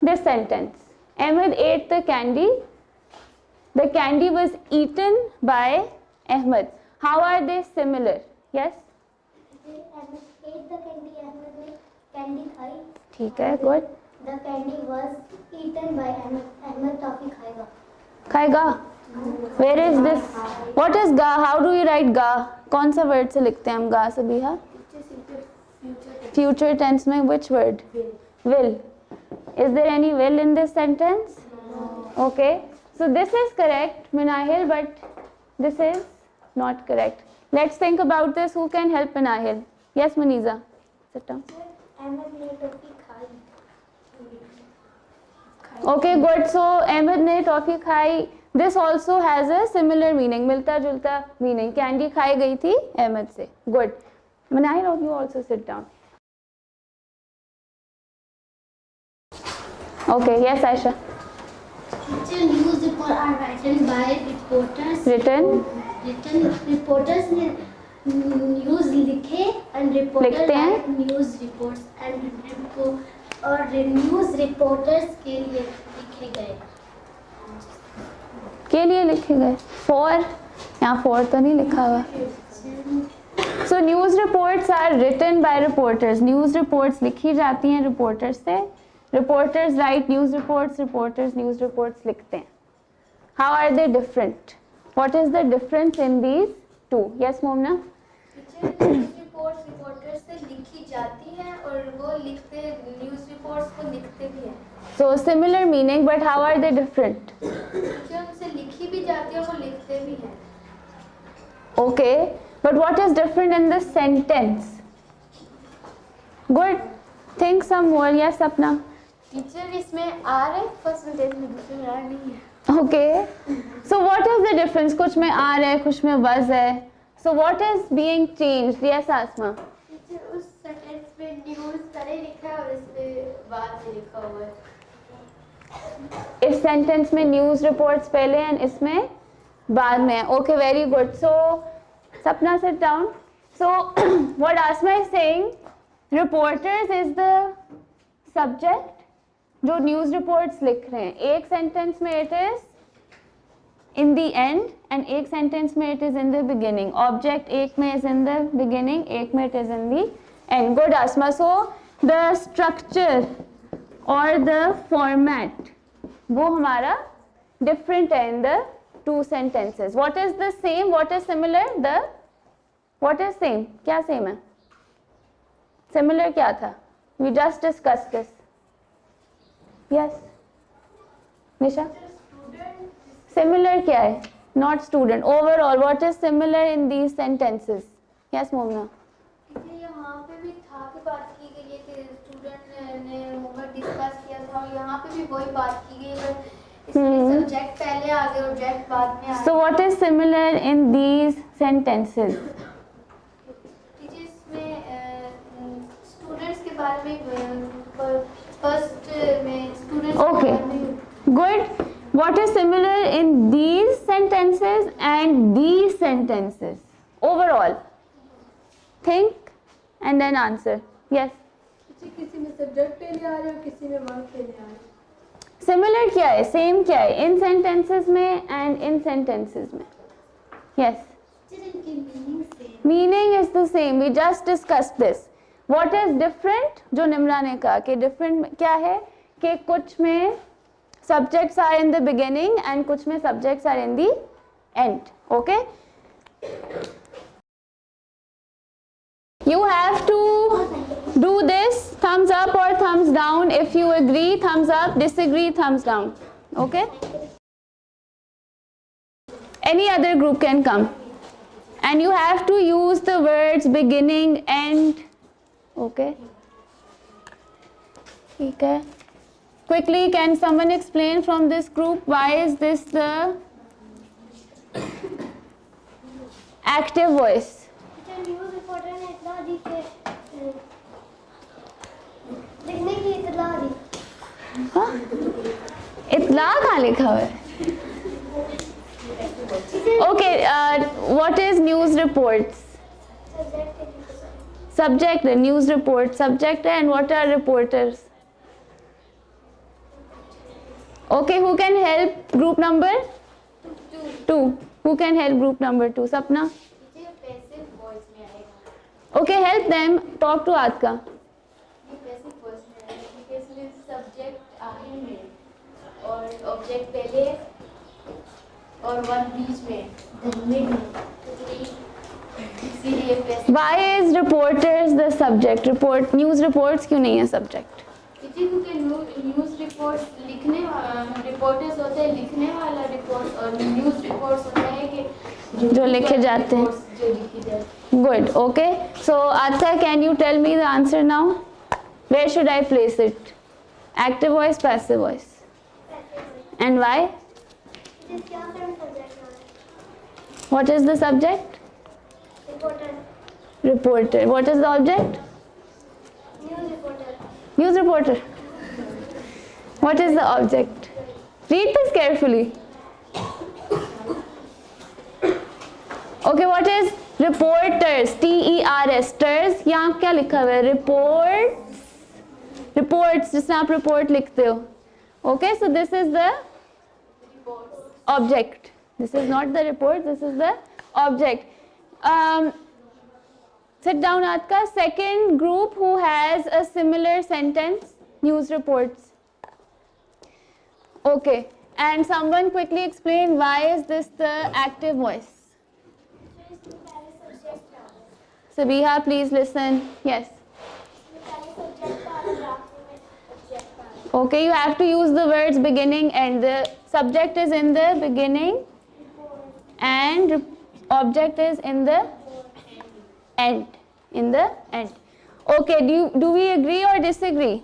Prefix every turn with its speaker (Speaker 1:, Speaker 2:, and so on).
Speaker 1: this sentence. Ahmed ate the candy. The candy was eaten by Ahmed. How are they similar? Yes?
Speaker 2: Ahmed ate the candy. Ahmed ने candy खाई.
Speaker 1: ठीक है, good.
Speaker 2: The candy was eaten by Ahmed. Ahmed toffee खाएगा.
Speaker 1: खाएगा. Where is this? What is ga? How do you write ga? कौन सा word से लिखते हैं हम ga सबिहा? Future tense में which word? Will. Is there any will in this sentence? No. Okay. So this is correct, Minahil, but this is not correct. Let's think about this. Who can help Minahil? Yes, Muniza. Sit down.
Speaker 2: Ahmed ने toffee खाई.
Speaker 1: Okay, good. So Ahmed ने toffee खाई. This also has a similar meaning. मिलता जुलता meaning. Candy खाई गई थी Ahmed से. Good. Minahil, you also sit down. Okay. Yes, Aisha.
Speaker 2: News reports are written by reporters.
Speaker 1: Written.
Speaker 2: Reporters ने news लिखे and reporters write news reports और news reporters के लिए लिखे गए.
Speaker 1: के लिए लिखे गए. For यहाँ for तो नहीं लिखा हुआ. So news reports are written by reporters. News reports लिखी जाती हैं reporters से. Reporters write news reports. Reporters news reports लिखते हैं. How are they different? What is the difference in these two? Yes, Momna.
Speaker 2: News reports reporters से लिखी जाती हैं और वो लिखते news reports को लिखते भी हैं.
Speaker 1: So similar meaning, but how are they different?
Speaker 2: उनसे लिखी भी जाती है और वो लिखते भी हैं.
Speaker 1: Okay, but what is different in the sentence? Good. Think some more. Yes, Sapna.
Speaker 2: Teacher इसमें आर है फर्स्ट सेंटेंस में, दूसरे में आर नहीं है.
Speaker 1: Okay. So what is the difference? कुछ में आर है, कुछ में was है. So what is being changed? Yes, Asma.
Speaker 2: Teacher उस सेंटेंस में न्यूज़ पहले लिखा है और इसमें बाद में लिखा हुआ है.
Speaker 1: इस सेंटेंस में न्यूज़ रिपोर्ट्स पहले हैं, इसमें बाद में. Okay, very good. So Sapna, sit down. So what Asma is saying, reporters is the subject जो न्यूज़ रिपोर्ट्स लिख रहे हैं. एक सेंटेंस में it is in the end and एक सेंटेंस में it is in the beginning. Object एक में इज इन द बिगिनिंग, एक में it is in the end. Good Asma. So the structure और द फॉर्मेट वो हमारा डिफरेंट है in the two sentences. What is the same, what is similar? The what is same? क्या same है? Similar क्या था? We just discuss this. Yes, Nisha. Similar क्या है? Not student. Overall, what is similar in these sentences? Yes, Momna.
Speaker 2: यहाँ पे भी था कि बात की गई है कि स्टूडेंट ने होमवर्क डिस्कस किया था और यहाँ पे भी वही बात की गई है, इसमें सब्जेक्ट पहले आ गया ऑब्जेक्ट बाद में आ गया.
Speaker 1: So what is similar in these sentences?
Speaker 2: इसमें स्टूडेंट्स के बारे में फर्स्ट में students.
Speaker 1: Okay, good. What is similar in these sentences and these sentences? Overall, think and then answer. Yes.
Speaker 2: किसी में सब्जेक्ट पहले आ रहे हो, किसी में वर्ब पहले आ रहे हो.
Speaker 1: Similar क्या है? Same क्या है? In sentences में and in sentences में. Yes. Meaning is the same. We just discussed this. What is different? जो निम्रा ने कहा कि different क्या है कि कुछ में subjects are in the beginning and कुछ में subjects are in the end. Okay? You have to do this. Thumbs up or thumbs down. If you agree, thumbs up. Disagree, thumbs down. Okay? Any other group can come. And you have to use the words beginning, end. Okay? Okay. Quickly, can someone explain from this group why is this the active voice?
Speaker 2: News reporter ने इतला दी कि लिखने की इतला दी.
Speaker 1: हाँ? इतला कहाँ लिखा हुआ है? Okay. What is news reports? Subject है news report. Subject है and what are reporters? Okay, who can help group number 2? Who can help group number 2? Sapna?
Speaker 2: ये पैसिव वॉइस में आएगा।
Speaker 1: Okay, help them. Talk to Atka.
Speaker 2: ये passive voice में आएगा क्योंकि इसमें सब्जेक्ट आखिर में और ऑब्जेक्ट पहले और वर्ब बीच में, then mid में, इसीलिए passive.
Speaker 1: Why is reporters the subject? Report news reports क्यों नहीं है subject?
Speaker 2: क्योंकि न्यूज़ रिपोर्ट्स लिखने रिपोर्टर्स होते हैं लिखने वाला रिपोर्ट और न्यूज़ रिपोर्ट्स होता है कि
Speaker 1: जो लिखे जाते हैं।
Speaker 2: जो लिखे जाते हैं।
Speaker 1: Good. Okay. So Atka, can you tell me the answer now? Where should I place it? Active voice, passive voice. And why? What is the subject? Reporter. What is the object? News reporter. What is the object? Read this carefully. Okay, what is reporters? T-E-R-S. Ters. यहाँ क्या लिखा हुआ है? Reports. Reports. जिसमें आप report लिखते हो. Okay, so this is the object. This is not the report. This is the object. Sit down, Atka. Second group who has a similar sentence, news reports. Okay, and someone quickly explain why is this the active voice? Sabiha, please listen. Yes. Okay, you have to use the words beginning and the subject is in the beginning and object is in the end. In the end. Okay, do we agree or disagree?